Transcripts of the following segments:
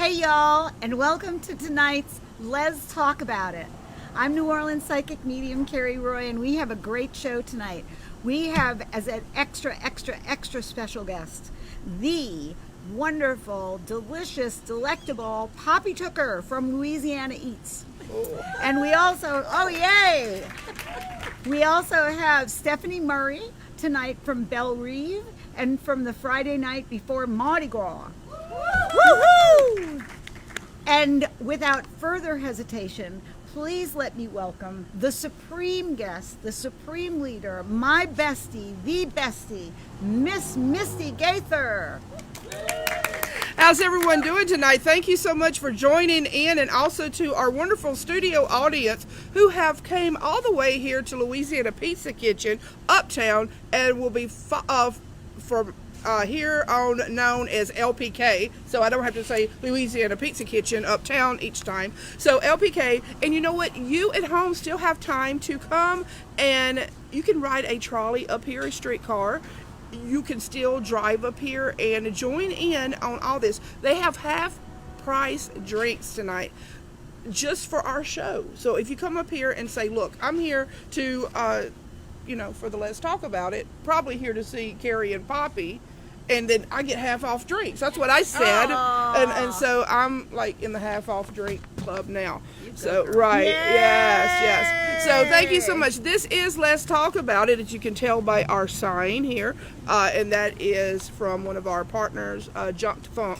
Hey y'all, and welcome to tonight's Let's Talk About It. I'm New Orleans psychic medium CARI ROY, and we have a great show tonight. We have as an extra special guest, the wonderful, delicious, delectable Poppy TOOKER from Louisiana Eats. And we also, oh yay! We also have Stephanie Murray tonight from Belle Rive and from the Friday night before Mardi Gras. Woohoo! And without further hesitation, please let me welcome the supreme guest, the supreme leader, my bestie, the bestie, Miss Misty Gaither. How's everyone doing tonight? Thank you so much for joining in, and also to our wonderful studio audience who have came all the way here to Louisiana Pizza Kitchen Uptown and will be from here on known as LPK, so I don't have to say Louisiana Pizza Kitchen Uptown each time. So LPK, and you know what? You at home still have time to come, and you can ride a trolley up here, a streetcar. You can still drive up here and join in on all this. They have half price drinks tonight just for our show. So if you come up here and say, look, I'm here to, for the Let's Talk About It, probably here to see Carrie and Poppy, and then I get half off drinks. That's what I said. And so I'm like in the half off drink club now. So, right. Yay! Yes. So thank you so much. This is Let's Talk About It, as you can tell by our sign here. And that is from one of our partners, Junk to Funk.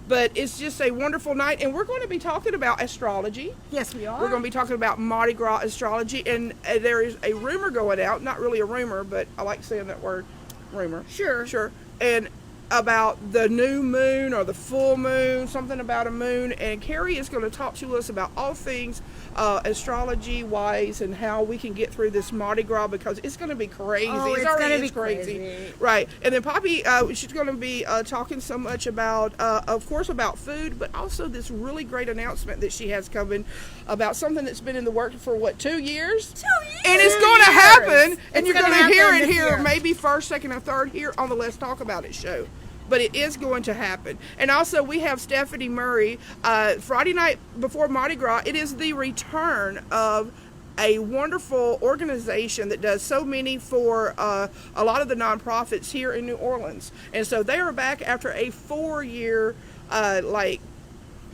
But it's just a wonderful night, and we're going to be talking about astrology. Yes, we are. We're going to be talking about Mardi Gras astrology, and there is a rumor going out, not really a rumor, but I like saying that word, rumor. Sure. And about the new moon or the full moon, something about a moon, and Carrie is going to talk to us about all things astrology wise and how we can get through this Mardi Gras, because it's going to be crazy. Oh, it's already going to be crazy. Right. And then Poppy, she's going to be talking so much about, of course, about food, but also this really great announcement that she has coming about something that's been in the works for, 2 years? 2 years! And it's going to happen, and It's you're going gonna to hear happen it this here, year. maybe first, second, or third here on the Let's Talk About It show. But it is going to happen. And also we have Stephanie Murray, Friday night before Mardi Gras. It is the return of a wonderful organization that does so many for a lot of the nonprofits here in New Orleans. And so they are back after a 4-year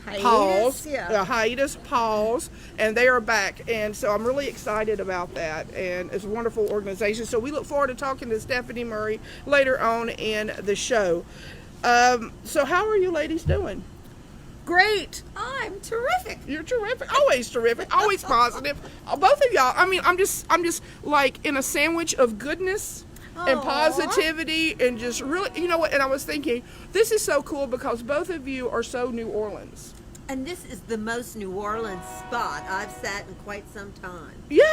hiatus, pause, and they are back, and so I'm really excited about that, and it's a wonderful organization. So we look forward to talking to Stephanie Murray later on in the show. So how are you ladies doing? Great. I'm terrific. You're terrific, always positive. Both of y'all. I mean, I'm just like in a sandwich of goodness and positivity, and just really, you know what, and I was thinking, this is so cool because both of you are so New Orleans. And this is the most New Orleans spot I've sat in quite some time. Yeah,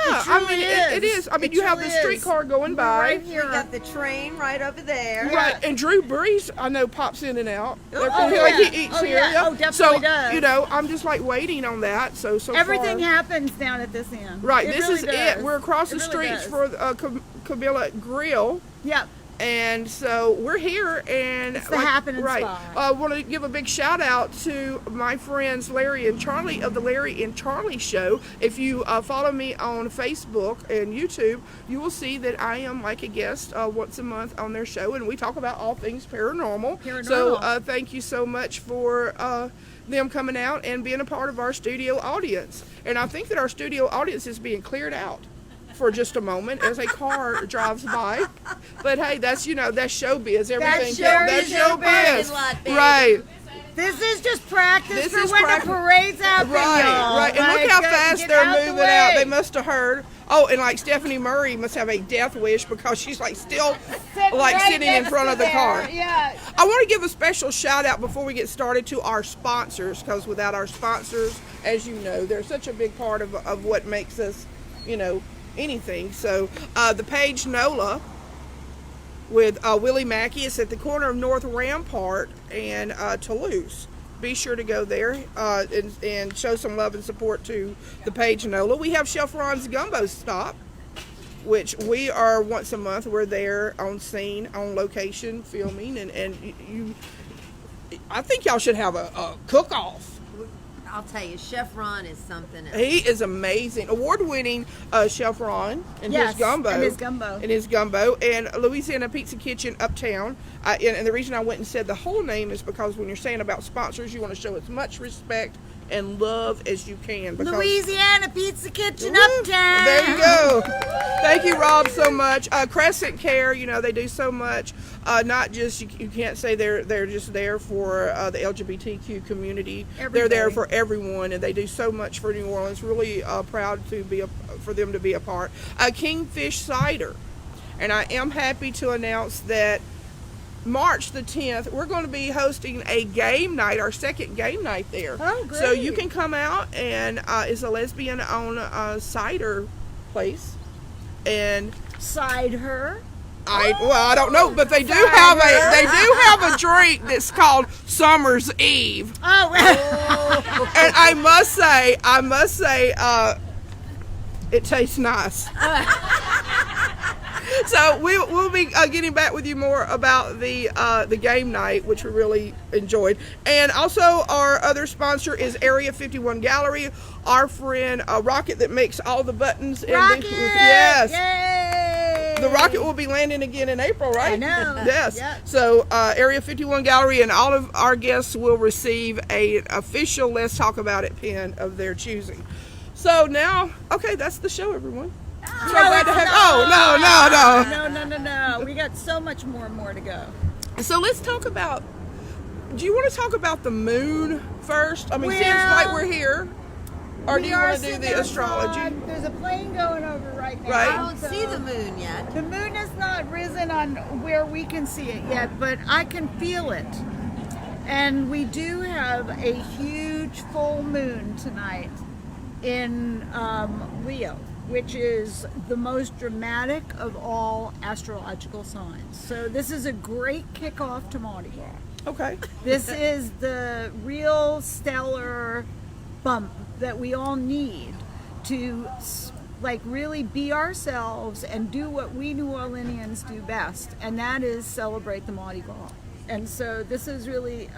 It it is. I mean, you have the streetcar going by. Right We here. got the train right over there. Right, and Drew Brees, I know, pops in and out. He eats here. yeah. Oh, definitely so, does. I'm just like waiting on that. So Everything far. happens down at this end. Right, It this really is does. it. We're across the It really streets does. for Cabela Grill. Yep. And so we're here, and It's the happening spot. I want to give a big shout out to my friends Larry and Charlie of the Larry and Charlie Show. If you follow me on Facebook and YouTube, you will see that I am like a guest once a month on their show, and we talk about all things paranormal. So thank you so much for them coming out and being a part of our studio audience. And I think that our studio audience is being cleared out for just a moment as a car drives by. But hey, that's showbiz. Everything That's showbiz. baby. Right. This is just practice This for is when practice. the parade's happening, y'all. Right. And Like, look how fast get they're out the moving out. way. They must have heard. Oh, and like Stephanie Murray must have a death wish because she's like still sitting in front of the car. Yeah. I want to give a special shout out before we get started to our sponsors, because without our sponsors, as you know, they're such a big part of what makes us, anything. So the Page NOLA with Willie Mackey is at the corner of North Rampart and Toulouse. Be sure to go there and show some love and support to the Page NOLA. We have Chef Ron's Gumbo Stop, which we are once a month. We're there on scene, on location, filming, and you I think y'all should have a cook-off. I'll tell you, Chef Ron is something else. He is amazing. Award-winning Chef Ron and Yes, his gumbo. and his gumbo. And Louisiana Pizza Kitchen Uptown. And the reason I went and said the whole name is because when you're saying about sponsors, you want to show as much respect and love as you can. Because Louisiana Pizza Kitchen Woo! Uptown. There you go. Thank you, Rob, so much. Crescent Care, they do so much. Not just, you can't say they're just there for the LGBTQ community. Everybody. They're there for everyone, and they do so much for New Orleans. Really proud to for them to be a part. Kingfish Cider, and I am happy to announce that March the 10th, we're going to be hosting a game night, our second game night there. Oh, great. So you can come out, and it's a lesbian-owned cider place. And Cider. I don't know, but they do have a drink that's called Summer's Eve. Oh. And I must say, it tastes nice. So we'll be getting back with you more about the game night, which we really enjoyed. And also our other sponsor is Area 51 Gallery, our friend Rocket that makes all the buttons. Rocket! Yes. Yay! The rocket will be landing again in April, right? I know. Yes. Yep. So Area 51 Gallery, and all of our guests will receive an official Let's Talk About It pin of their choosing. So now, okay, that's the show, everyone. So glad to have. No. We got so much more to go. So let's talk about. Do you want to talk about the moon first? I mean, seems Well, like we're here. Or do you want to do the astrology? There's a plane going over right now. Right. I don't see the moon yet. The moon has not risen on where we can see it yet, but I can feel it. And we do have a huge full moon tonight in Leo, which is the most dramatic of all astrological signs. So this is a great kickoff to Mardi Gras. Okay. This is the real stellar bump that we all need to really be ourselves and do what we New Orleanians do best, and that is celebrate the Mardi Gras. And so this is really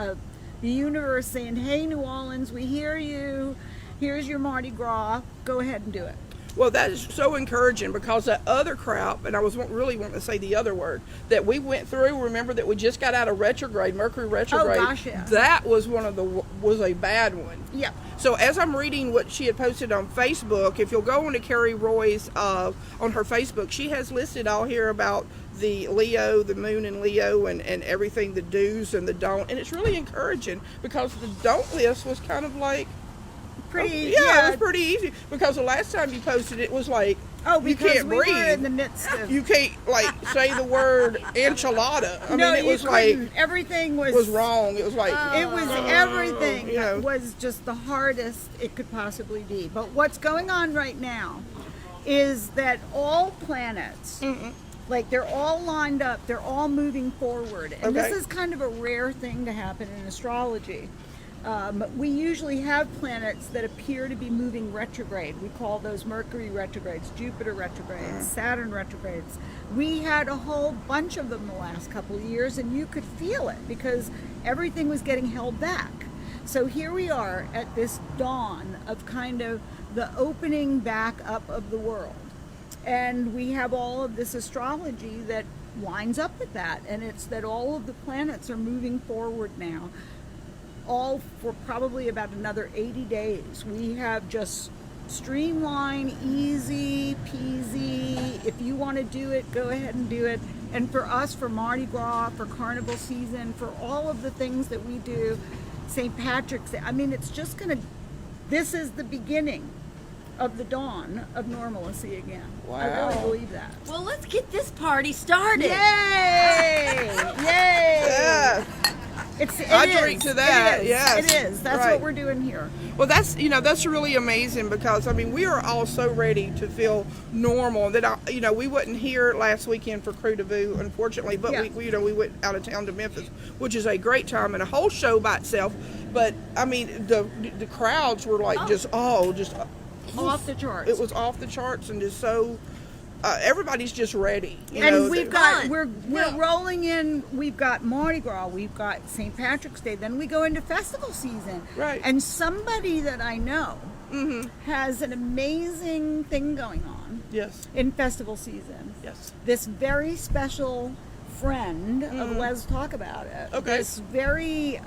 the universe saying, hey, New Orleans, we hear you. Here's your Mardi Gras. Go ahead and do it. Well, that is so encouraging, because that other crap, and I was really wanting to say the other word, that we went through, remember that we just got out of retrograde, Mercury retrograde. Oh, gosh, yeah. That was was a bad one. Yeah. So as I'm reading what she had posted on Facebook, if you'll go on to CARI Roy's, on her Facebook, she has listed all here about the Leo, the moon in Leo, and everything, the do's and the don't. And it's really encouraging, because the don't list was kind of like, Pretty, it was pretty easy, because the last time you posted it was like, you because can't we breathe. were in the midst of... You can't say the word enchilada. I mean, it was like everything was wrong. It was like it was everything you know. was just the hardest it could possibly be. But what's going on right now is that all planets, like they're all lined up, they're all moving forward, and Okay. this is kind of a rare thing to happen in astrology. We usually have planets that appear to be moving retrograde. We call those Mercury retrogrades, Jupiter retrogrades, Saturn retrogrades. We had a whole bunch of them the last couple of years, and you could feel it because everything was getting held back. So here we are at this dawn of kind of the opening back up of the world. And we have all of this astrology that lines up with that. And it's that all of the planets are moving forward now. All for probably about another 80 days. We have just streamline, easy peasy. If you want to do it, go ahead and do it. And for us, for Mardi Gras, for Carnival season, for all of the things that we do, St. Patrick's Day, I mean, it's just going to, this is the beginning of the dawn of normalcy again. Wow. I really believe that. Well, let's get this party started. Yay! Yay! Yeah. I drink to that. It is. Yes. It is. That's Right. what we're doing here. Well, that's really amazing, because I mean, we are all so ready to feel normal that we wasn't here last weekend for Crew de Vue, unfortunately, but Yeah. we went out of town to Memphis, which is a great time and a whole show by itself. But I mean, the crowds were like just Off the charts. it was off the charts, and just so everybody's just ready. You And know, we've that- got we're rolling in. We've got Mardi Gras. We've got St. Patrick's Day. Then we go into festival season. Right. And somebody that I know has an amazing thing going on yes, in festival season. yes. This very special friend of Let's Talk About It. Okay. This very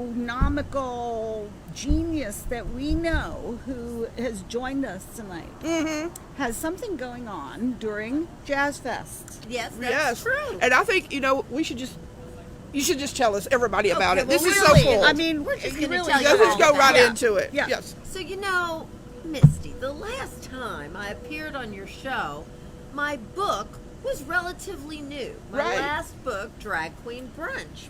gastronomical genius that we know who has joined us tonight has something going on during Jazz Fest. Yes, that's Yes, true. and I think you should just tell us everybody about it. well, This is Really, so cool. I mean, we're just you gonna really tell you let's just go all right about into it. Yeah. Yes. So, Misty, the last time I appeared on your show, my book was relatively new. My Right. last book, Drag Queen Brunch.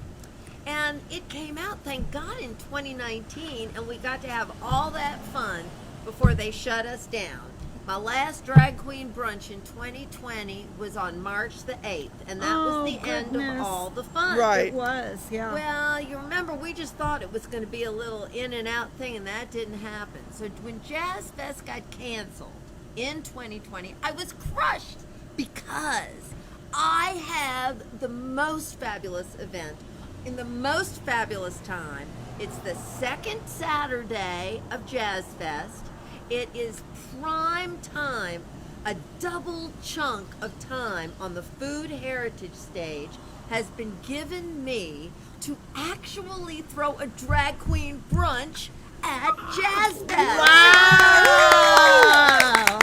And it came out, thank God, in 2019, and we got to have all that fun before they shut us down. My last Drag Queen Brunch in 2020 was on March the 8th, and that was the end of goodness. all the fun. Right. It was, yeah. Well, you remember we just thought it was going to be a little in and out thing, and that didn't happen. So when Jazz Fest got canceled in 2020, I was crushed because I have the most fabulous event in the most fabulous time. It's the second Saturday of Jazz Fest. It is prime time, a double chunk of time on the Food Heritage stage has been given me to actually throw a drag queen brunch at Jazz Fest. Wow!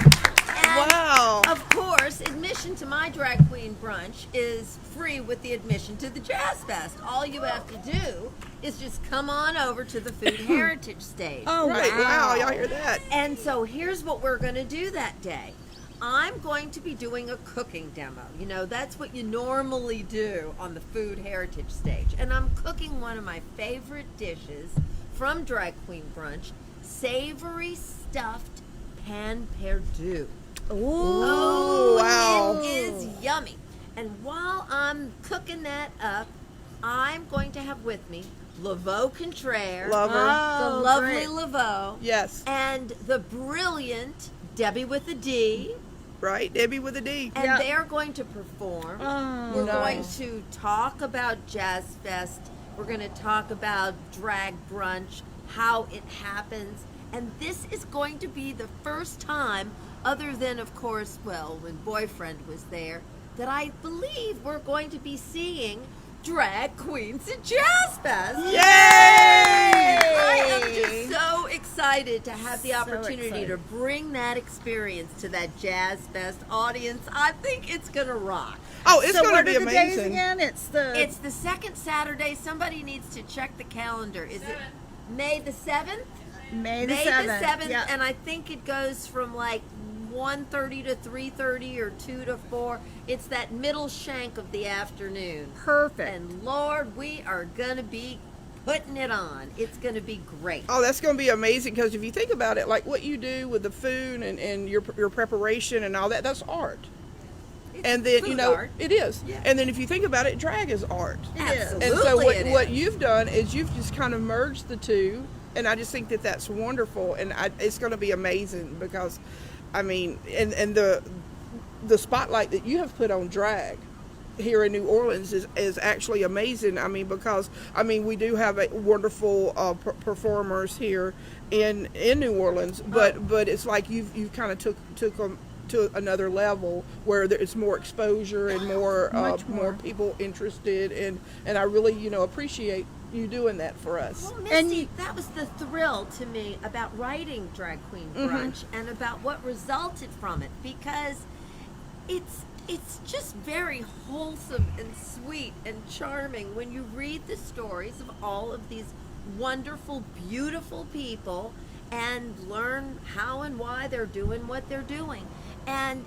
And Wow. of course, admission to my drag queen brunch is free with the admission to the Jazz Fest. All you have to do is just come on over to the Food Heritage stage. Oh, Right. wow. Wow. Y'all hear that? And so here's what we're going to do that day. I'm going to be doing a cooking demo. That's what you normally do on the Food Heritage stage. And I'm cooking one of my favorite dishes from Drag Queen Brunch, savory stuffed pan perdu. Ooh. Wow. It is yummy. And while I'm cooking that up, I'm going to have with me Laveau Contraire, Love her. the Oh, lovely great. Laveau, Yes. and the brilliant Debbie with a D. Right. Debbie with a D. And Yeah. they're going to perform. Oh, We're nice. going to talk about Jazz Fest. We're going to talk about drag brunch, how it happens. And this is going to be the first time, other than, of course, when Boyfriend was there, that I believe we're going to be seeing drag queens at Jazz Fest. Yay! I am just so excited to have the So opportunity excited. to bring that experience to that Jazz Fest audience. I think it's going to rock. Oh, it's So going what to are be the days amazing. again? It's It's the second Saturday. Somebody needs to check the calendar. Is it May the 7th? May the May 7th. the 7th, Yeah. and I think it goes from like 1:30 to 3:30 or 2 to 4. It's that middle shank of the afternoon. Perfect. And Lord, we are going to be putting it on. It's going to be great. Oh, that's going to be amazing because if you think about it, like what you do with the food and your preparation and all that, that's art. It's And then, food art. it is. Yeah. And then if you think about it, drag is art. Absolutely. And so it what is. you've done is you've just kind of merged the two, and I just think that that's wonderful, and it's going to be amazing because, I mean, and the spotlight that you have put on drag here in New Orleans is actually amazing. I mean, because we do have a wonderful performers here in New Orleans, but it's like you've kind of took them to another level where it's more exposure and more Much more more. people interested, and I really appreciate you doing that for us. Well, And Misty, you- that was the thrill to me about writing Drag Queen Brunch and about what resulted from it, because it's just very wholesome and sweet and charming when you read the stories of all of these wonderful, beautiful people and learn how and why they're doing what they're doing. And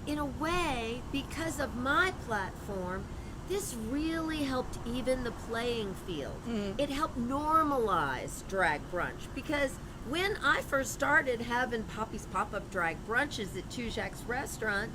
in a way, because of my platform, this really helped even the playing field. It helped normalize drag brunch, because when I first started having Poppy's pop-up drag brunches at Tujak's restaurant,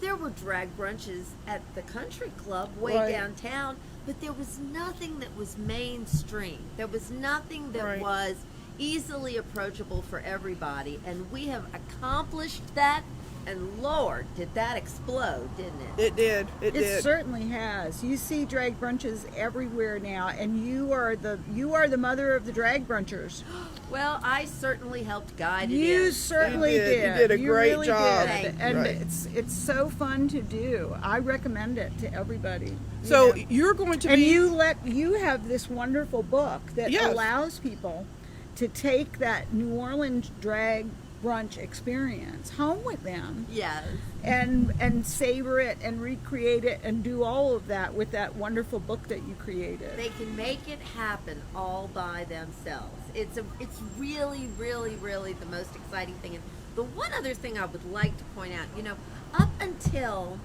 there were drag brunches at the country club way Right. downtown, but there was nothing that was mainstream. There was nothing that Right. was easily approachable for everybody, and we have accomplished that. And Lord, did that explode, didn't it? It did. It It did. certainly has. You see drag brunches everywhere now, and you are the mother of the drag brunchers. Well, I certainly helped guide it You in. certainly You did. did. You did a great really job. did. Thank And Right. it's so fun to do. I recommend it to everybody. So know. you're going to and be. you have this wonderful book that Yes. allows people to take that New Orleans drag brunch experience home with them Yes. and savor it and recreate it and do all of that with that wonderful book that you created. They can make it happen all by themselves. It's really, really, really the most exciting thing. And the one other thing I would like to point out, up until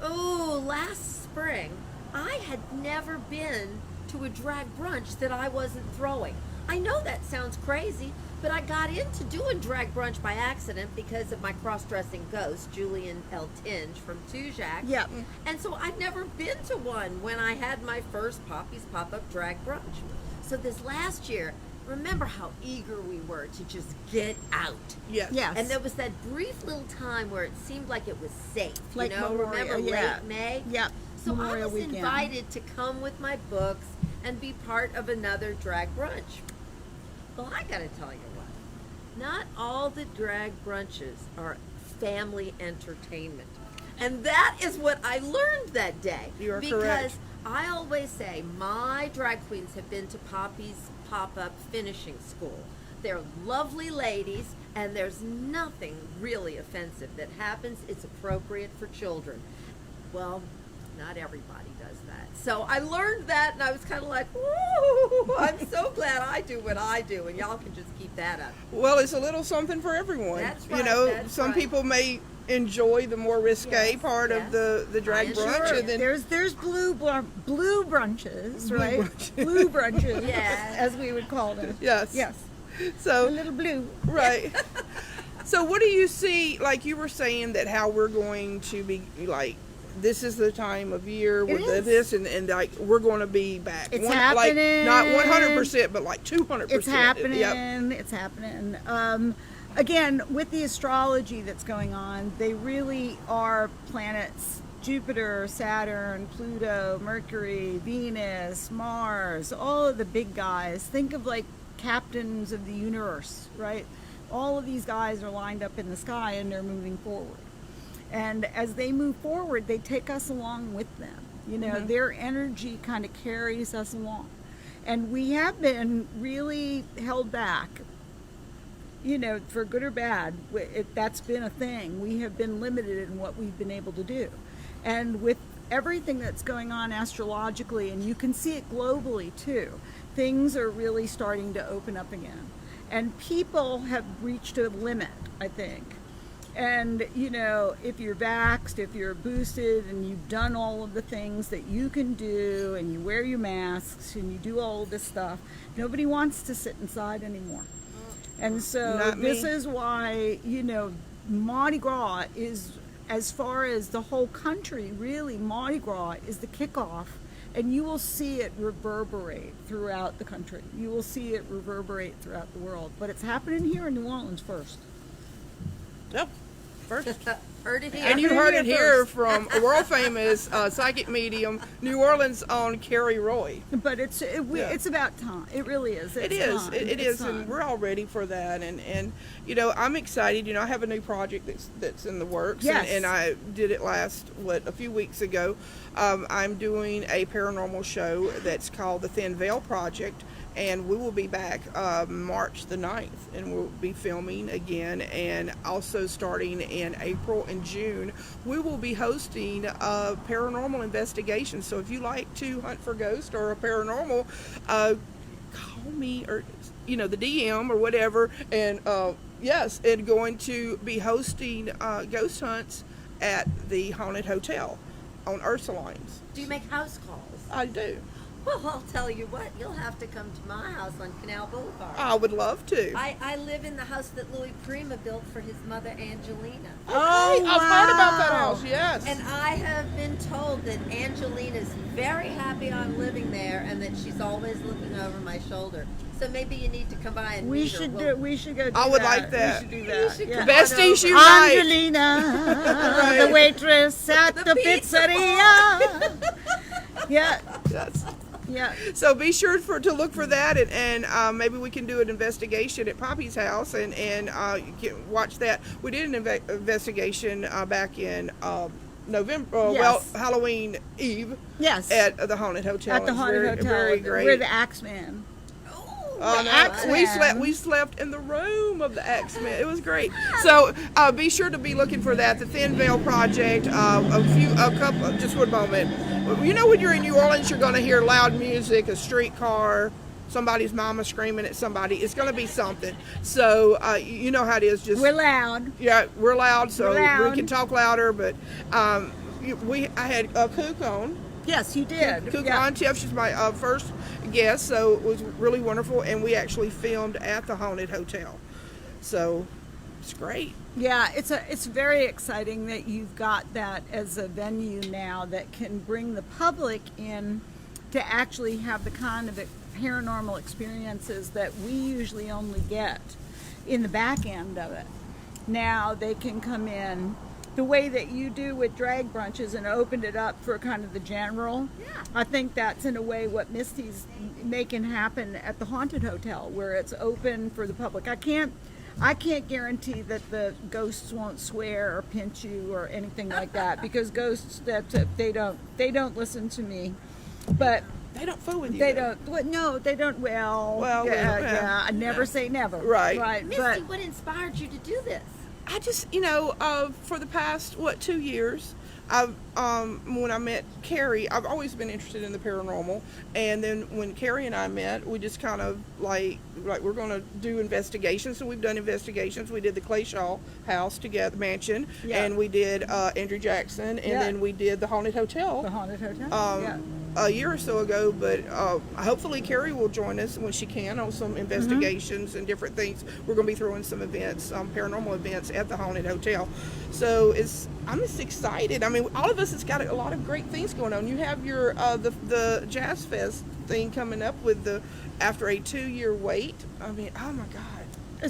last spring, I had never been to a drag brunch that I wasn't throwing. I know that sounds crazy, but I got into doing drag brunch by accident because of my cross-dressing ghost, Julian L. Tinge from Tujac. Yep. And so I'd never been to one when I had my first Poppy's Pop-Up Drag Brunch. So this last year, remember how eager we were to just get out. Yes. Yes. And there was that brief little time where it seemed like it was safe. Like remember yeah. late May? Yep. So Memorial I was weekend. invited to come with my books and be part of another drag brunch. Well, I gotta tell you what, not all the drag brunches are family entertainment. And that is what I learned that day. You are because correct. I always say my drag queens have been to Poppy's Pop-Up Finishing School. They're lovely ladies, and there's nothing really offensive that happens. It's appropriate for children. Well, not everybody does that. So I learned that, and I was kind of like, woo, I'm so glad I do what I do, and y'all can just keep that up. Well, it's a little something for everyone. That's You right, know, that's some right. people may enjoy the more risque Yes, part yes. of the drag I brunch, enjoy and then There's blue brunches, right? brunches. Blue brunches, Yes. as we would call them. yes, Yes, a So little blue. right. So what do you see? Like you were saying that how we're going to be like. This is the time of year with is. this, and like we're going to be back. It's Like happening. not 100%, but like 200%. It's happening. Yep. It's happening. Again, with the astrology that's going on, they really are planets: Jupiter, Saturn, Pluto, Mercury, Venus, Mars, all of the big guys. Think of like captains of the universe, right? All of these guys are lined up in the sky and they're moving forward. And as they move forward, they take us along with them. You know, their energy kind of carries us along. And we have been really held back, you know, for good or bad. That's been a thing. We have been limited in what we've been able to do. And with everything that's going on astrologically, and you can see it globally too, things are really starting to open up again. And people have reached a limit, I think. And, you know, if you're vaxxed, if you're boosted, and you've done all of the things that you can do, and you wear your masks, and you do all of this stuff, nobody wants to sit inside anymore. And so Not me. this is why, you know, Mardi Gras is, as far as the whole country, really, Mardi Gras is the kickoff. And you will see it reverberate throughout the country. You will see it reverberate throughout the world. But it's happening here in New Orleans first. Yep. First. Heard it here. And you heard it here first. from a world famous psychic medium, New Orleans own CARI ROY. But it's about time. It really is. It It's is. time. It It's is, time. and we're all ready for that. And you know, I'm excited. You know, I have a new project that's in the works. Yes. And I did it a few weeks ago. I'm doing a paranormal show that's called the Thin Veil Project. And we will be back March the 9th, and we'll be filming again. And also starting in April and June, we will be hosting a paranormal investigation. So if you like to hunt for ghosts or a paranormal, call me, or you know, the DM or whatever. And yes, and going to be hosting ghost hunts at the Haunted Hotel on Ursulines. Do you make house calls? I do. Well, I'll tell you what, you'll have to come to my house on Canal Boulevard. I would love to. I live in the house that Louis Prima built for his mother, Angelina. Oh, I've heard about that wow. house, yes. And I have been told that Angelina's very happy I'm living there and that she's always looking over my shoulder. So maybe you need to come by and We meet her. should We'll- do. We should go. Do I would that. like that. We should do You that. should yeah. come Besties on over. unite. Angelina, the waitress at the pizza pizzeria. Yeah, Yes. yeah. So be sure to look for that, and maybe we can do an investigation at Poppy's house, and you can watch that. We did an investigation back in November, Yes. Halloween Eve Yes. at the Haunted Hotel. At the It was haunted very, hotel. very great. We're the Axeman. Oh, The no. Axeman. We slept in the room of the Axeman. It was great. So be sure to be looking for that. The Thin Veil Project. Just one moment. You know, when you're in New Orleans, you're going to hear loud music, a streetcar, somebody's mama screaming at somebody. It's going to be something. So you know how it is. Just We're loud. yeah, we're loud, so We're loud. we can talk louder. But I had Cook on. Yes, you did. Cook Yeah. on Chef. She's my first guest, so it was really wonderful. And we actually filmed at the Haunted Hotel, so it's great. Yeah, it's very exciting that you've got that as a venue now that can bring the public in to actually have the kind of paranormal experiences that we usually only get in the back end of it. Now they can come in the way that you do with drag brunches and opened it up for kind of the general. Yeah. I think that's in a way what Misty's making happen at the Haunted Hotel, where it's open for the public. I can't guarantee that the ghosts won't swear or pinch you or anything like that, because ghosts they don't listen to me. But They don't fool with you. they though. don't. Well, no, they don't. Well, Well, yeah, yeah. yeah. I never say never. Right. Right. Misty, But what inspired you to do this? I just, for the past 2 years, when I met Carrie, I've always been interested in the paranormal, and then when Carrie and I met, we just kind of like we're going to do investigations. So we've done investigations. We did the Clay Shaw house together, mansion, Yeah. and we did Andrew Jackson, and Yeah. then we did the Haunted Hotel. the Haunted Hotel. Yeah. A year or so ago, but hopefully Carrie will join us when she can on some investigations and different things. We're going to be throwing some events, paranormal events at the Haunted Hotel. So I'm just excited. I mean, all of us has got a lot of great things going on. You have your the Jazz Fest thing coming up after a 2-year wait. I mean, oh my God.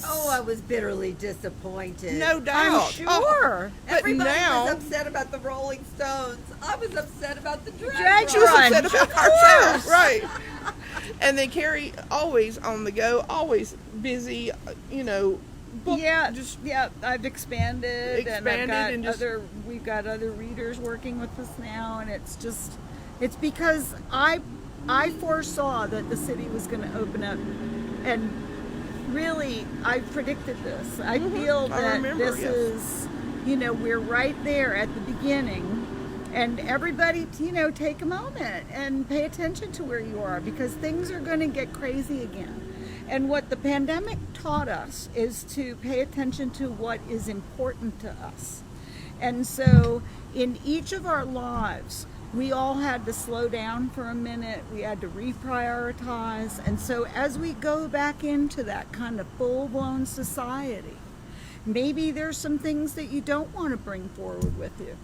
Oh, I was bitterly disappointed. No doubt. I'm Oh, sure. but Everybody now, was upset about the Rolling Stones. I was upset about the drag Drag she was Run. upset about ourselves, right? And then Carrie, always on the go, always busy, book, Yeah, just yeah. I've expanded, Expanded and and just- we've got other readers working with us now, and it's because I foresaw that the city was going to open up, and really I predicted this. I feel I that remember, this yes. is, we're right there at the beginning. And everybody, take a moment and pay attention to where you are, because things are going to get crazy again. And what the pandemic taught us is to pay attention to what is important to us. And so in each of our lives, we all had to slow down for a minute. We had to reprioritize. And so as we go back into that kind of full-blown society, maybe there's some things that you don't want to bring forward with you.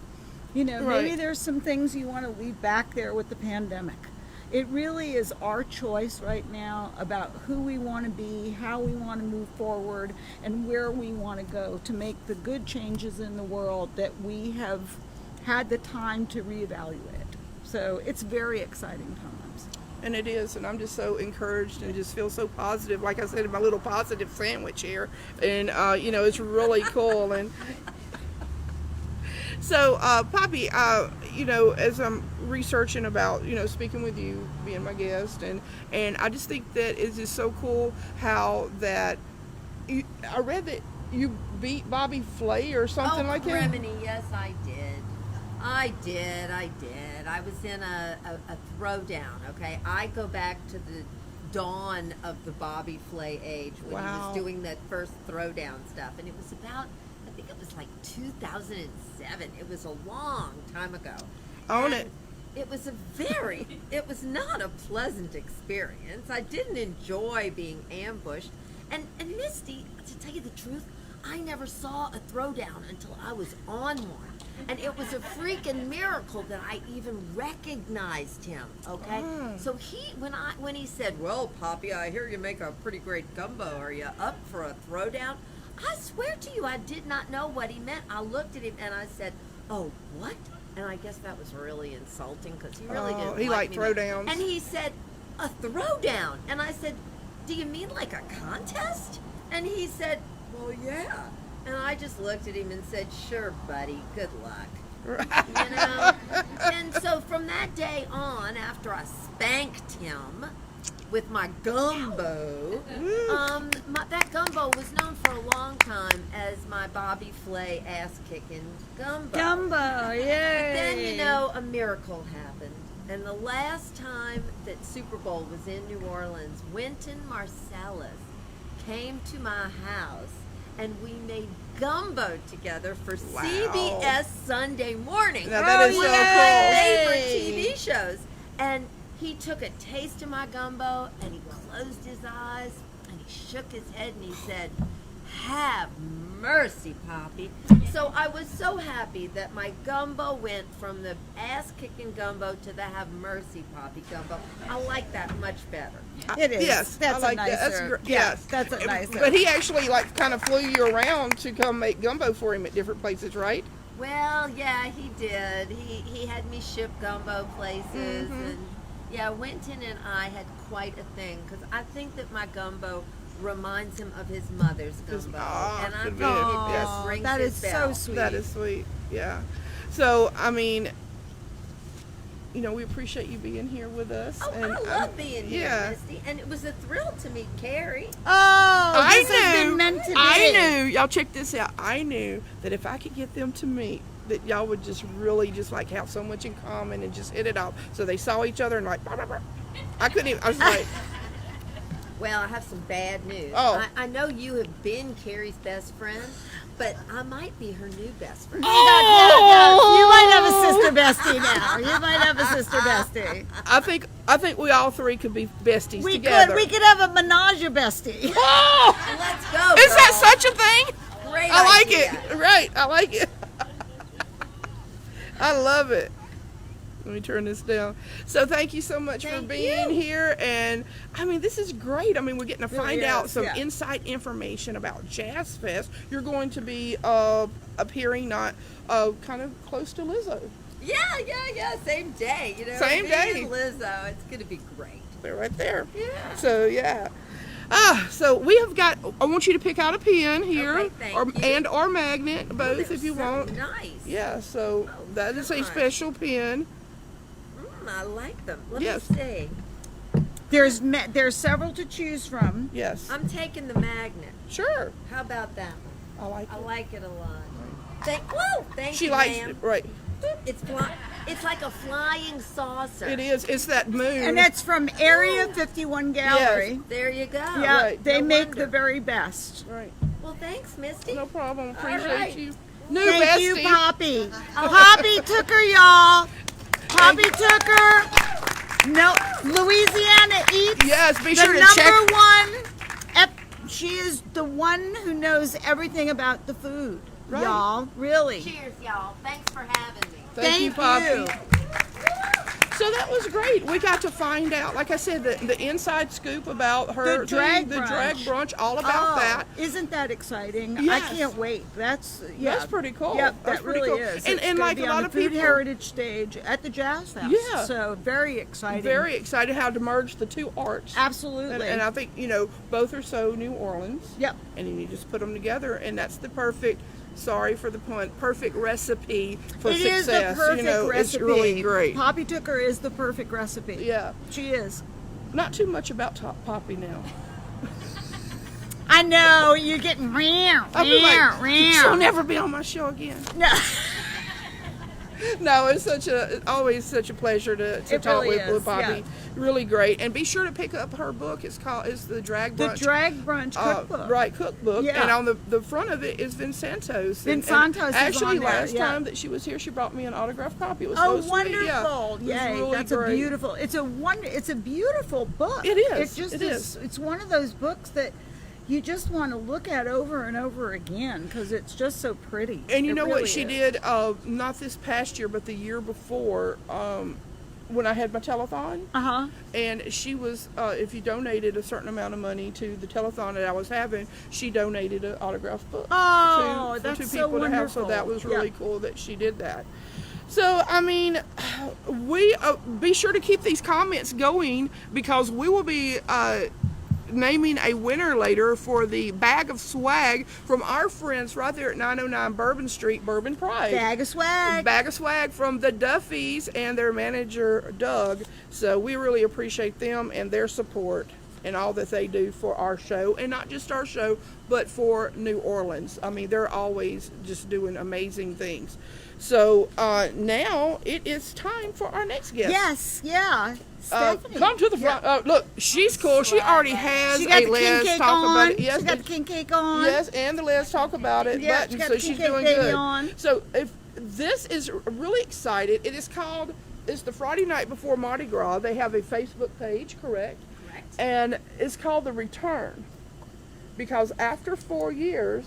Maybe Right. there's some things you want to leave back there with the pandemic. It really is our choice right now about who we want to be, how we want to move forward, and where we want to go to make the good changes in the world that we have had the time to reevaluate. So it's very exciting times. and it is, and I'm just so encouraged and just feel so positive. Like I said, in my little positive sandwich here, and it's really cool. And so, Poppy, as I'm researching about, speaking with you, being my guest, and I just think that it's just so cool how that I read that you beat Bobby Flay or something like that. Remini, yes, I did. I was in a throwdown, okay? I go back to the dawn of the Bobby Flay age when he Wow. was doing that first throwdown stuff. And it was about, I think it was like 2007. It was a long time ago. Own And it. it was it was not a pleasant experience. I didn't enjoy being ambushed. And Misty, to tell you the truth, I never saw a throwdown until I was on one. And it was a freaking miracle that I even recognized him, okay? So when he said, "Well, Poppy, I hear you make a pretty great gumbo. Are you up for a throwdown?" I swear to you, I did not know what he meant. I looked at him and I said, "Oh, what?" And I guess that was really insulting because he really didn't he like liked me. throwdowns. And he said, "A throwdown?" And I said, "Do you mean like a contest?" And he said, "Well, yeah." And I just looked at him and said, "Sure, buddy, good luck." You know? And so from that day on, after I spanked him with my gumbo, that gumbo was known for a long time as my Bobby Flay ass-kicking gumbo. Gumbo, yay! Then, you know, a miracle happened. And the last time that Super Bowl was in New Orleans, Wynton Marsalis came to my house and we made gumbo together for CBS Sunday Morning. Now that is so One of cool. my favorite TV shows. And he took a taste of my gumbo and he closed his eyes and he shook his head and he said, "Have mercy, Poppy." So I was so happy that my gumbo went from the ass-kicking gumbo to the "Have mercy, Poppy" gumbo. I like that much better. It is. Yes, That's I like a nicer. that. That's Yeah, yes, that's a nicer. But he actually kind of flew you around to come make gumbo for him at different places, right? Well, yeah, he did. He had me ship gumbo places, and yeah, Wynton and I had quite a thing because I think that my gumbo reminds him of his mother's gumbo, and I could think be. it Yes. just rings That his is bell. so sweet. That is sweet. Yeah. So I mean, you know, we appreciate you being here with us. Oh, and, I love being here, yeah. Misty, and it was a thrill to meet Carrie. Oh, this has been meant to be. I knew. Y'all check this out. I knew that if I could get them to meet, that y'all would just really just like have so much in common and just hit it off. So they saw each other and like, blah, blah, blah. I couldn't even. I was like, Well, I have some bad news. Oh. I know you have been Carrie's best friend, but I might be her new best friend. You might have a sister bestie now. You might have a sister bestie. I think we all three could be besties We together. could have a menage a bestie. Oh! Let's go, Is that girl. such a thing? Great I like idea. it. Right. I like it. I love it. Let me turn this down. So thank you so much for Thank being you. here. And I mean, this is great. I mean, we're getting to find Really out is, some yeah. inside information about Jazz Fest. You're going to be appearing not kind of close to Lizzo. Yeah. Same day, you know. Same me day. and Lizzo. It's gonna be great. They're right there. Yeah. So yeah. So we have got. I want you to pick out a pen here, Okay, thank you. or magnet, both They're if you so want. Nice. Yeah. So Oh, that is a God. special pen. I like them. Let Yes. me see. There's several to choose from. Yes. I'm taking the magnet. Sure. How about that one? I like I it. like it a lot. Thank She you, likes ma'am. it. Right. It's like a flying saucer. It is. It's that moon. And that's from Area 51 Gallery. There you go. Yeah, Right. they No make wonder. the very best. Right. Well, thanks, Misty. No problem. All Appreciate right. you. New Thank bestie. you, Poppy. Poppy Tooker, y'all. Poppy Tooker. No, Louisiana Eats. Yes, be the sure to number check. one. She is the one who knows everything about the food, Right. y'all. Really. Cheers, y'all. Thanks for having me. Thank you, Poppy. you. So that was great. We got to find out, like I said, the inside scoop about her The drag the brunch. drag brunch, all about Oh, that. Isn't that exciting? I Yes. can't wait. That's pretty cool. Yep, That's that pretty really cool. is. And- It's and gonna like be a on lot the of Food people- Heritage stage at the Jazz Fest. Yeah. So very exciting. Very excited how to merge the two arts. Absolutely. And I think, both are so New Orleans. Yep. And you just put them together, and that's the perfect, sorry for the pun, perfect recipe for It success. is the perfect recipe. It's really great. Poppy Tooker is the perfect recipe. Yeah. She is. Not too much about Poppy now. I know, you're getting meow, I'll be like, meow. she'll never be on my show again. No. No, it's always such a pleasure to It talk really with is, Poppy. yeah. really great. And be sure to pick up her book. It's the Drag Brunch. The Drag Brunch cookbook. Right, cookbook. Yeah. And on the front of it is Vincento's. Vincento's is actually, on there, last yeah. time that she was here, she brought me an autographed copy. It was Oh, so sweet. wonderful! Yeah. It was Yay, really that's great. a beautiful. It's a beautiful book. It is. It just It is. It's one of those books that you just want to look at over and over again because it's just so pretty. And you It know really what she is. did? Not this past year, but the year before, when I had my telethon. And she was, if you donated a certain amount of money to the telethon that I was having, she donated an autographed book. Oh, for that's two so people to have. So that wonderful. was really Yeah. cool that she did that. So, I mean, we be sure to keep these comments going because we will be naming a winner later for the bag of swag from our friends right there at 909 Bourbon Street, Bourbon Pride. Bag of swag. Bag of swag from the Duffys and their manager, Doug. So we really appreciate them and their support and all that they do for our show. And not just our show, but for New Orleans. I mean, they're always just doing amazing things. So now it is time for our next guest. Yes, yeah. Stephanie. Come to the front. Look, she's cool. She already has She got a the king Let's cake Talk on. About It. Yes, She got the king cake on. yes, and the Let's Talk About It Yeah, button. she got So the she's king cake doing baby good. on. So if this is really excited, it's the Friday night before Mardi Gras. They have a Facebook page, correct? Correct. And it's called The Return because after 4 years,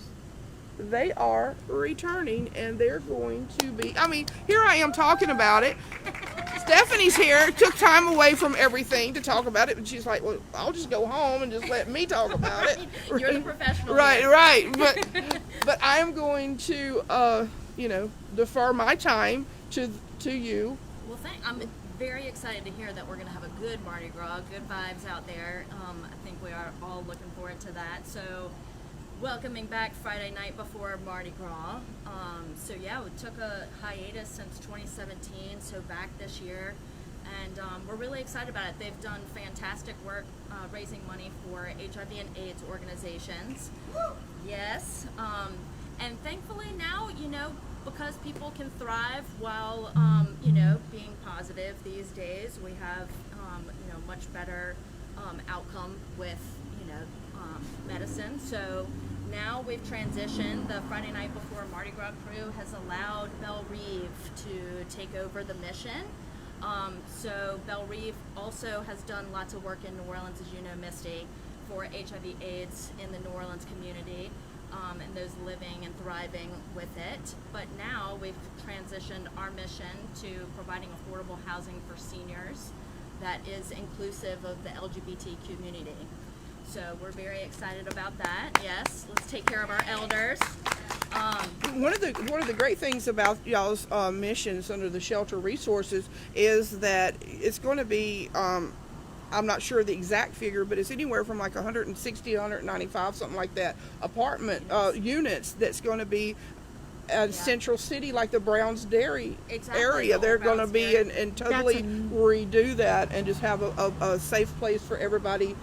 they are returning and they're going to be, I mean, here I am talking about it. Stephanie's here, took time away from everything to talk about it, and she's like, well, I'll just go home and just let me talk about it. You're the professional. Right, here. right. But I am going to, defer my time to you. Well, I'm very excited to hear that we're going to have a good Mardi Gras, good vibes out there. I think we are all looking forward to that. So, welcoming back Friday night before Mardi Gras. So yeah, we took a hiatus since 2017, so back this year. And we're really excited about it. They've done fantastic work raising money for HIV and AIDS organizations. Yes. And thankfully now, because people can thrive while, being positive these days, we have, much better outcome with, medicine. So now we've transitioned. The Friday night before Mardi Gras crew has allowed Belle Reeve to take over the mission. So Belle Reeve also has done lots of work in New Orleans, as you know, Misty, for HIV/AIDS in the New Orleans community. And those living and thriving with it. But now we've transitioned our mission to providing affordable housing for seniors that is inclusive of the LGBT community. So we're very excited about that. Yes, let's take care of our elders. One of the great things about y'all's missions under the Shelter Resources is that it's going to be. I'm not sure the exact figure, but it's anywhere from like 160 to 195, something like that, apartment units that's going to be Central City, like the Browns Dairy area. They're going to be and totally redo that and just have a safe place for everybody,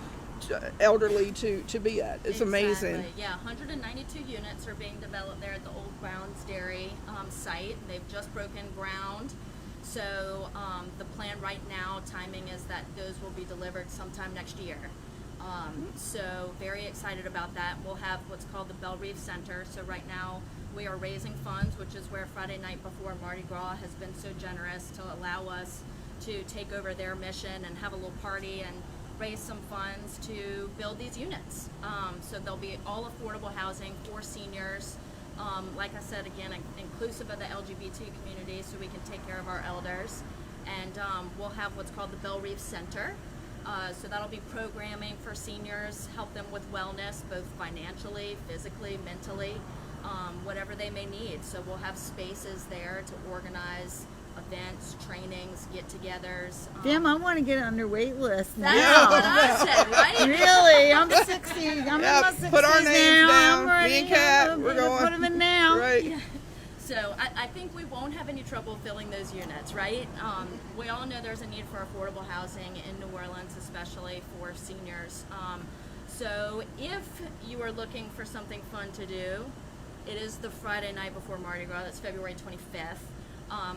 elderly, to be at. It's amazing. Yeah, 192 units are being developed there at the old Browns Dairy site. They've just broken ground. So the plan right now, timing is that those will be delivered sometime next year. So very excited about that. We'll have what's called the Belle Reeve Center. So right now we are raising funds, which is where Friday night before Mardi Gras has been so generous to allow us to take over their mission and have a little party and raise some funds to build these units. So there'll be all affordable housing for seniors. Like I said, again, inclusive of the LGBT community, so we can take care of our elders. And we'll have what's called the Belle Reeve Center. So that'll be programming for seniors, help them with wellness, both financially, physically, mentally, whatever they may need. So we'll have spaces there to organize events, trainings, get-togethers. Damn, I want to get on their wait list now. That's what I said, right? Really, I'm 60. I'm in my 60s put our names now. down. I'm ready. Me and Kat, I'm we're gonna going. Put them in now. Right. Yeah. So I think we won't have any trouble filling those units, right? We all know there's a need for affordable housing in New Orleans, especially for seniors. So if you are looking for something fun to do, it is the Friday night before Mardi Gras. That's February 25th.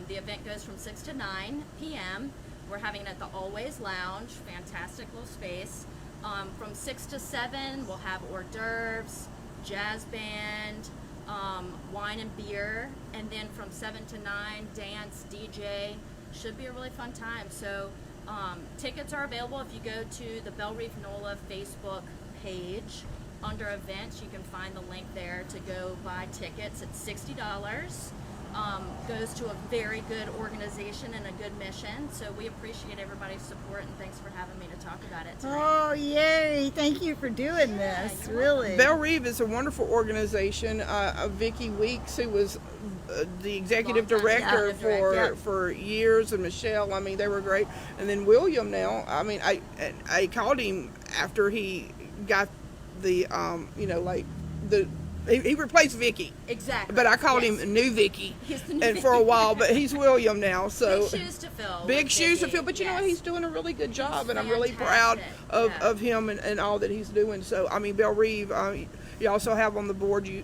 The event goes from 6 to 9 p.m. We're having it at the Always Lounge, fantastic little space. From 6 to 7, we'll have hors d'oeuvres, jazz band, wine and beer, and then from 7 to 9, dance, DJ. Should be a really fun time. So tickets are available if you go to the Belle Reef NOLA Facebook page. Under events, you can find the link there to go buy tickets. It's $60. Goes to a very good organization and a good mission. So we appreciate everybody's support, and thanks for having me to talk about it tonight. Oh, yay. Thank you for doing this, really. Belle Reeve is a wonderful organization. Vicki Weeks, who was the executive director for years, and Michelle, I mean, they were great. And then William now, I mean, I called him after he got the, he replaced Vicky. Exactly. But I called him New Vicky. He's the new and for a while, but he's William now. So big shoes to fill. Big shoes to Vicky. fill. But you know what? He's doing a really good job, and I'm fantastic. really proud of Yeah. him and all that he's doing. So, I mean, Belle Reeve, you also have on the board, you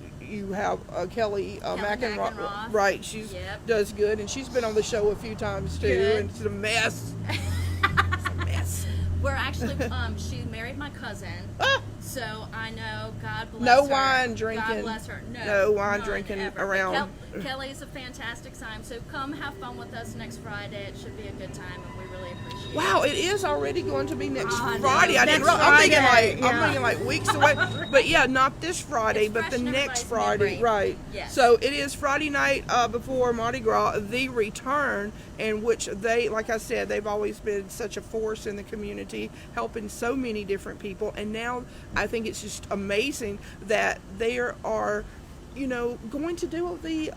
have Kelly McEnroe. Right. She's does good, and she's been on the show a few times, too. Good. And it's a mess. It's a mess. We're actually, she married my cousin. Ah! So I know, God bless No her. wine drinking. God bless her. No wine none drinking ever. around. Kelly's a fantastic time. So come have fun with us next Friday. It should be a good time, and we really appreciate it. Wow, it is already going to be next I know. Friday. I'm thinking like weeks away. But yeah, not this Friday, It's but fresh the in next everybody's Friday, memory. right? Yes. So it is Friday night before Mardi Gras, the return, in which they, like I said, they've always been such a force in the community, helping so many different people. And now I think it's just amazing that they are, going to do the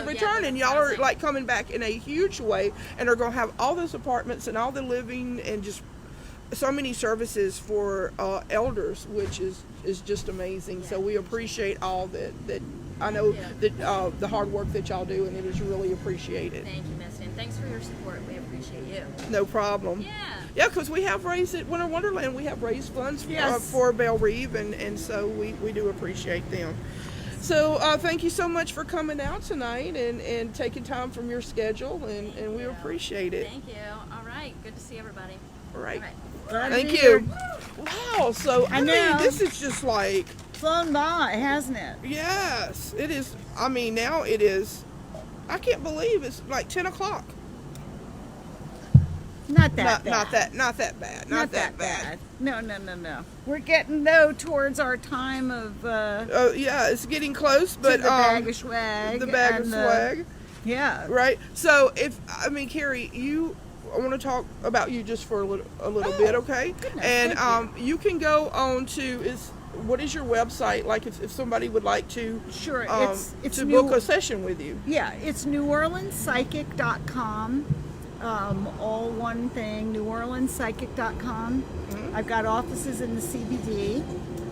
return, and y'all are like coming back in a huge way, and are going to have all those apartments and all the living and just so many services for elders, which is just amazing. So we appreciate all that. I know that the hard work that y'all do, and it is really appreciated. Thank you, Misty, and thanks for your support. We appreciate you. No problem. Yeah, because we have raised at Winter Wonderland, we have raised funds for Belle Reeve, and so we do appreciate them. So thank you so much for coming out tonight and taking time from your schedule, and we appreciate it. Thank you. All right. Good to see everybody. All right. Glad to Thank be you. here. Wow. So I know. mean, this is just like, Flown by, hasn't it? yes, it is. I mean, now it is. I can't believe it's like 10 o'clock. Not that bad. Not that bad. Not that bad. No. We're getting towards our time of Oh yeah, it's getting close, but the bag of swag. the bag of and swag. Yeah. Right. So Carrie, I want to talk about you just for a little bit, okay? Goodness, and thank you can go on to what is your website? Like if somebody would like to Sure. It's to book a session with you. Yeah, it's NewOrleansPsychic.com. All one thing, NewOrleansPsychic.com. Mm-hmm. I've got offices in the CBD,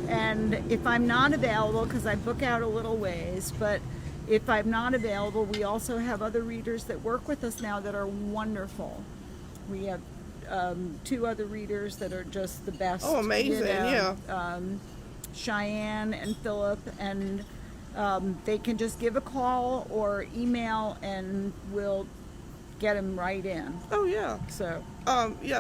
and if I'm not available, because I book out a little ways, but if I'm not available, we also have other readers that work with us now that are wonderful. We have 2 other readers that are just the best. Oh, amazing! Yeah. Cheyenne and Philip, and they can just give a call or email, and we'll get them right in. Oh yeah. So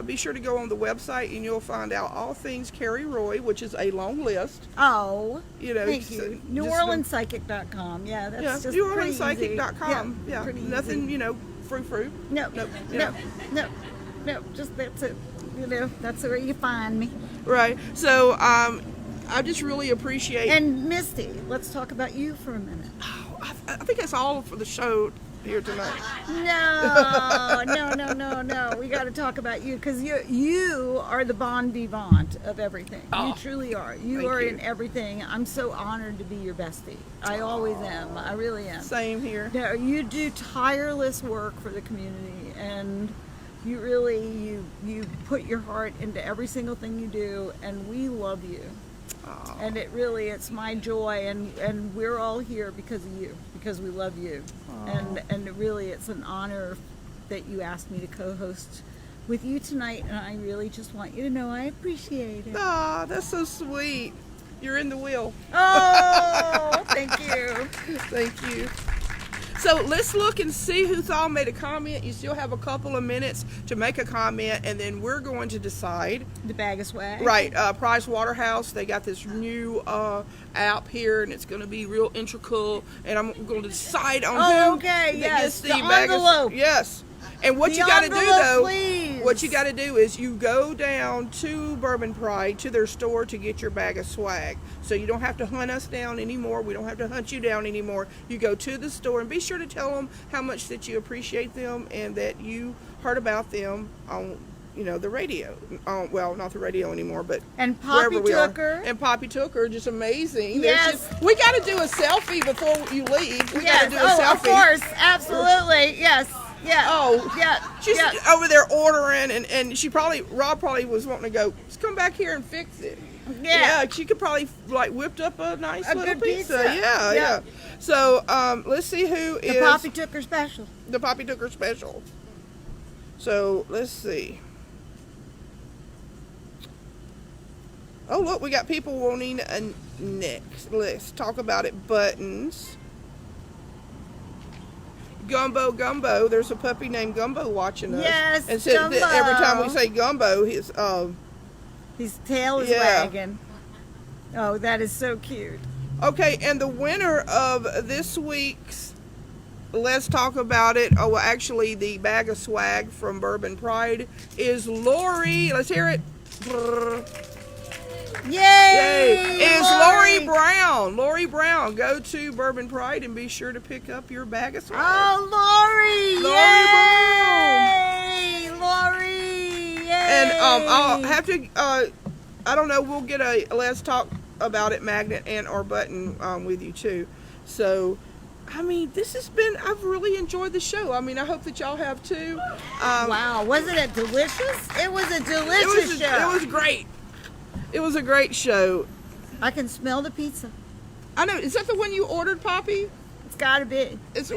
be sure to go on the website, and you'll find out all things CARI ROY, which is a long list. thank you. just NewOrleansPsychic.com. Yeah, that's just NewOrleansPsychic.com. pretty easy. Yeah, Pretty nothing, easy. frou-frou. No, yeah. no. Just that's it. That's where you find me. Right. So I just really appreciate. And Misty, let's talk about you for a minute. I think that's all for the show here tonight. No. We got to talk about you, because you are the bon vivant of everything. Oh, you truly are. You thank are you. in everything. I'm so honored to be your bestie. I always am. I really am. Same here. No, you do tireless work for the community, and you really you put your heart into every single thing you do, and we love you. Aw. And it's my joy, and we're all here because of you, because we love you. And really, it's an honor that you asked me to co-host with you tonight, and I really just want you to know I appreciate it. Ah, that's so sweet. You're in the wheel. Oh, thank you. Thank you. So let's look and see who's all made a comment. You still have a couple of minutes to make a comment, and then we're going to decide. The bag of swag. Right, Price Waterhouse, they got this new app here, and it's going to be real integral, and I'm going to decide on who okay, that yes. gets the The bag envelope. yes. And what The you got to do, envelope, though, please. what you got to do is you go down to Bourbon Pride, to their store, to get your bag of swag. So you don't have to hunt us down anymore. We don't have to hunt you down anymore. You go to the store, and be sure to tell them how much that you appreciate them and that you heard about them on, the radio. Well, not the radio anymore, but And Poppy wherever we are. Tooker. And Poppy Tooker, just amazing. Yes. We got to do a selfie before you leave. We got Yes. to do a selfie. Of course. Absolutely. Yes. Yeah. Oh, Yeah. she's yeah. over there ordering, and Rob probably was wanting to go, just come back here and fix it. Yeah. She could probably whipped up a nice A little good pizza. pizza. Yeah, Yeah. yeah. So let's see who The is Poppy Tooker special. the Poppy Tooker special. So let's see. Oh, look, we got people wanting a next. Let's talk about it. Buttons. Gumbo. There's a puppy named Gumbo watching us. Yes, and said that every time we Gumbo. say Gumbo, his His tail is Yeah. wagging. Oh, that is so cute. Okay, and the winner of this week's Let's Talk About It, well, actually, the bag of swag from Bourbon Pride is Lori. Let's hear it. Yay! Yay! Is Lori Brown. Lori Brown. Go to Bourbon Pride and be sure to pick up your bag of swag. Oh, Lori! Lori Yay! Lori! Yay! And I'll have to, I don't know, we'll get a Let's Talk About It magnet and or button with you too. So, I mean, I've really enjoyed the show. I mean, I hope that y'all have too. Wow, wasn't it delicious? It was a delicious show. It was great. It was a great show. I can smell the pizza. I know, is that the one you ordered, Poppy? It's got to be. It's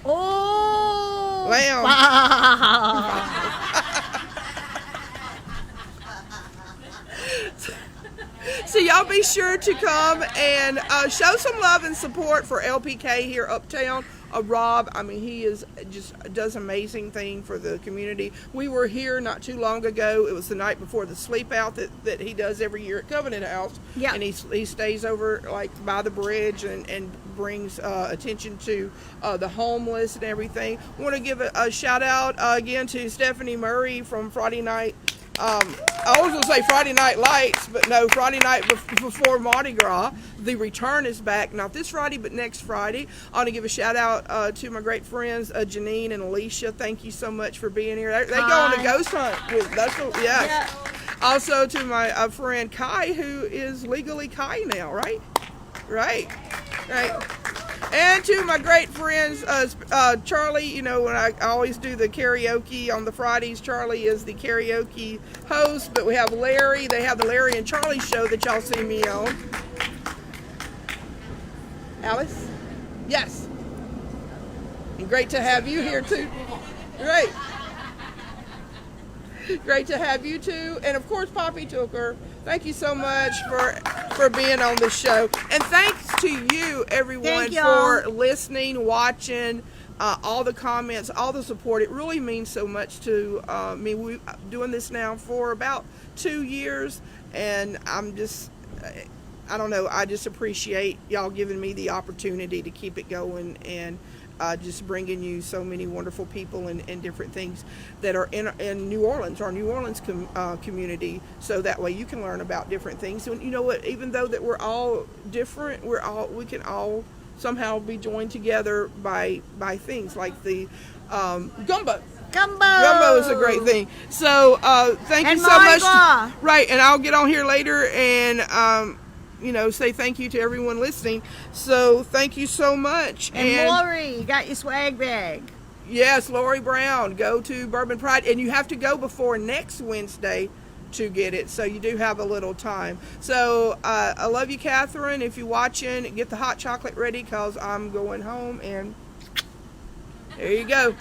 Oh! Lamb. So y'all be sure to come and show some love and support for LPK here uptown. Rob, I mean, he does amazing thing for the community. We were here not too long ago. It was the night before the sleep out that he does every year at Covenant House. Yeah. And he stays over by the bridge and brings attention to the homeless and everything. I want to give a shout out again to Stephanie Murray from Friday night. I was going to say Friday Night Lights, but no, Friday night before Mardi Gras. The return is back, not this Friday, but next Friday. I want to give a shout out to my great friends, Janine and Alicia. Thank you so much for being here. They go on a ghost hunt. Yeah. Also to my friend Kai, who is legally Kai now, right? Right. And to my great friends, Charlie, when I always do the karaoke on the Fridays, Charlie is the karaoke host, but we have Larry. They have the Larry and Charlie show that y'all see me on. Alice? Yes. And great to have you here, too. Great. Great to have you, too. And, of course, Poppy Tooker. Thank you so much for being on the show. And thanks to you, everyone, for listening, watching, all the comments, all the support. It really means so much to me. We're doing this now for about 2 years, and I don't know, I just appreciate y'all giving me the opportunity to keep it going and just bringing you so many wonderful people and different things that are in New Orleans, our New Orleans community, so that way you can learn about different things. And you know what, even though that we're all different, we can all somehow be joined together by things like the Gumbo. Gumbo is a great thing. So thank you so much. Right, and I'll get on here later and say thank you to everyone listening. So thank you so much. And Lori, you got your swag bag. Yes, Lori Brown. Go to Bourbon Pride, and you have to go before next Wednesday to get it, so you do have a little time. So I love you, Catherine. If you're watching, get the hot chocolate ready because I'm going home, and there you go.